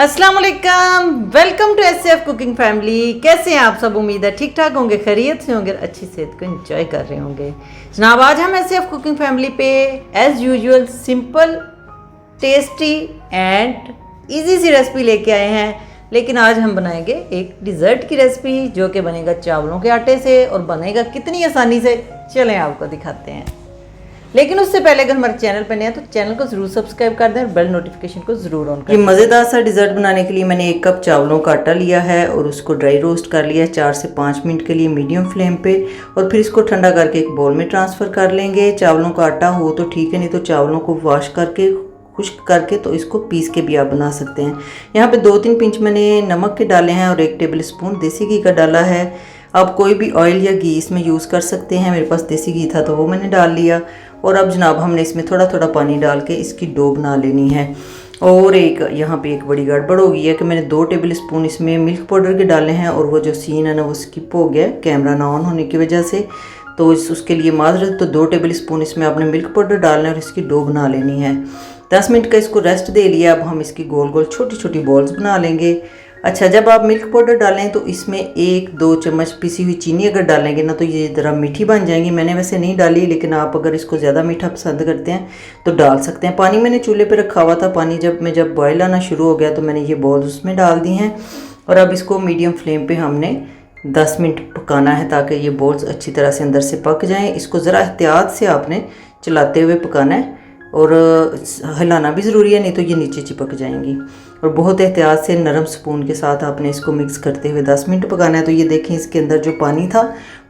अस्सलाम वालेकुम, welcome to SF cooking family. कैसे हैं आप सब? उम्मीद है ठीक ठाक होंगे, खैरियत से होंगे, अच्छी सेहत को एंजॉय कर रहे होंगे। जनाब आज हम एसएफ कुकिंग फैमिली पे as usual simple tasty and easy सी रेसिपी लेके आए हैं। लेकिन आज हम बनाएंगे एक डिज़र्ट की रेसिपी जो कि बनेगा चावलों के आटे से, और बनेगा कितनी आसानी से चलें आपको दिखाते हैं। लेकिन उससे पहले अगर हमारे चैनल पर नए हैं तो चैनल को ज़रूर सब्सक्राइब कर दें और बेल नोटिफिकेशन को ज़रूर ऑन करें। ये मज़ेदार सा डिज़र्ट बनाने के लिए मैंने 1 कप चावलों का आटा लिया है और उसको ड्राई रोस्ट कर लिया है 4 से 5 मिनट के लिए मीडियम फ्लेम पे, और फिर इसको ठंडा करके एक बाउल में ट्रांसफ़र कर लेंगे। चावलों का आटा हो तो ठीक है, नहीं तो चावलों को वॉश करके खुश्क करके तो इसको पीस के भी आप बना सकते हैं। यहाँ पे 2-3 पिंच मैंने नमक के डाले हैं और 1 टेबल स्पून देसी घी का डाला है। आप कोई भी ऑयल या घी इसमें यूज़ कर सकते हैं। मेरे पास देसी घी था तो वो मैंने डाल लिया। और अब जनाब हमने इसमें थोड़ा थोड़ा पानी डाल के इसकी डो बना लेनी है। और यहाँ पे एक बड़ी गड़बड़ हो गई है कि मैंने 2 टेबल स्पून इसमें मिल्क पाउडर के डाले हैं, और वो जो सीन है ना वो स्किप हो गया कैमरा ना ऑन होने की वजह से, तो उसके लिए माजरत। तो 2 टेबल स्पून इसमें आपने मिल्क पाउडर डालना है और इसकी डो बना लेनी है। 10 मिनट का इसको रेस्ट दे लिया। अब हम इसकी गोल गोल छोटी छोटी बॉल्स बना लेंगे। अच्छा, जब आप मिल्क पाउडर डालें तो इसमें 1-2 चम्मच पिसी हुई चीनी अगर डालेंगे ना तो ये ज़रा मीठी बन जाएंगी। मैंने वैसे नहीं डाली, लेकिन आप अगर इसको ज़्यादा मीठा पसंद करते हैं तो डाल सकते हैं। पानी मैंने चूल्हे पे रखा हुआ था। पानी जब बॉयल आना शुरू हो गया तो मैंने ये बॉल्स उसमें डाल दी हैं, और अब इसको मीडियम फ्लेम पे हमने 10 मिनट पकाना है ताकि ये बॉल्स अच्छी तरह से अंदर से पक जाएँ। इसको ज़रा एहतियात से आपने चलाते हुए पकाना है, और हिलाना भी ज़रूरी है, नहीं तो ये नीचे चिपक जाएंगी। और बहुत एहतियात से नरम स्पून के साथ आपने इसको मिक्स करते हुए 10 मिनट पकाना है। तो ये देखें, इसके अंदर जो पानी था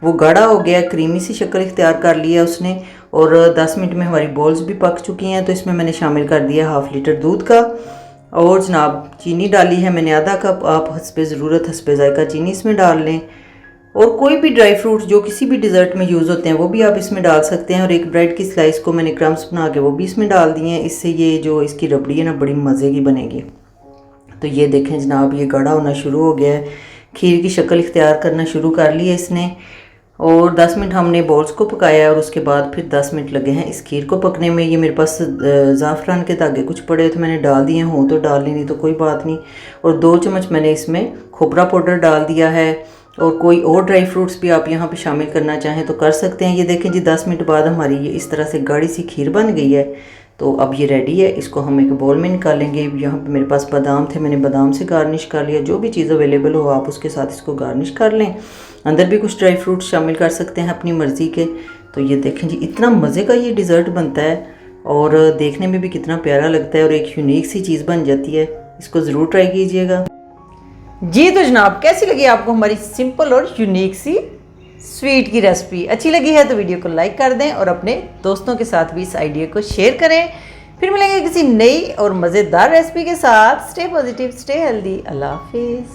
वो गाढ़ा हो गया, क्रीमी सी शक्ल इख्तियार कर लिया उसने, और 10 मिनट में हमारी बॉल्स भी पक चुकी हैं। तो इसमें मैंने शामिल कर दिया 1/2 लीटर दूध का, और जनाब चीनी डाली है मैंने आधा कप। आप हस्बे ज़रूरत हस्बे ज़ायका चीनी इसमें डाल लें, और कोई भी ड्राई फ्रूट जो किसी भी डिज़र्ट में यूज़ होते हैं वो भी आप इसमें डाल सकते हैं। और एक ब्रेड की स्लाइस को मैंने क्रम्स बना के वो भी इसमें डाल दिए हैं। इससे ये जो इसकी रबड़ी है ना बड़ी मज़े की बनेगी। तो ये देखें जनाब, ये गाढ़ा होना शुरू हो गया है, खीर की शक्ल इख्तियार करना शुरू कर ली है इसने। और 10 मिनट हमने बॉल्स को पकाया, और उसके बाद फिर 10 मिनट लगे हैं इस खीर को पकने में। ये मेरे पास ज़ाफ़रान के धागे कुछ पड़े तो मैंने डाल दिए, हों तो डाल नहीं तो कोई बात नहीं। और 2 चम्मच मैंने इसमें खोपरा पाउडर डाल दिया है, और कोई और ड्राई फ्रूट्स भी आप यहाँ पे शामिल करना चाहें तो कर सकते हैं। ये देखें जी, 10 मिनट बाद हमारी ये इस तरह से गाढ़ी सी खीर बन गई है। तो अब ये रेडी है, इसको हम एक बाउल में निकालेंगे। यहाँ पे मेरे पास बादाम थे, मैंने बादाम से गार्निश कर लिया। जो भी चीज़ अवेलेबल हो आप उसके साथ इसको गार्निश कर लें। अंदर भी कुछ ड्राई फ्रूट्स शामिल कर सकते हैं अपनी मर्ज़ी के। तो ये देखें जी, इतना मज़े का ये डिज़र्ट बनता है और देखने में भी कितना प्यारा लगता है, और एक यूनिक सी चीज़ बन जाती है। इसको ज़रूर ट्राई कीजिएगा जी। तो जनाब कैसी लगी आपको हमारी सिंपल और यूनिक सी स्वीट की रेसिपी? अच्छी लगी है तो वीडियो को लाइक कर दें और अपने दोस्तों के साथ भी इस आइडिया को शेयर करें। फिर मिलेंगे किसी नई और मज़ेदार रेसिपी के साथ। Stay positive, stay healthy. अल्लाह हाफिज़।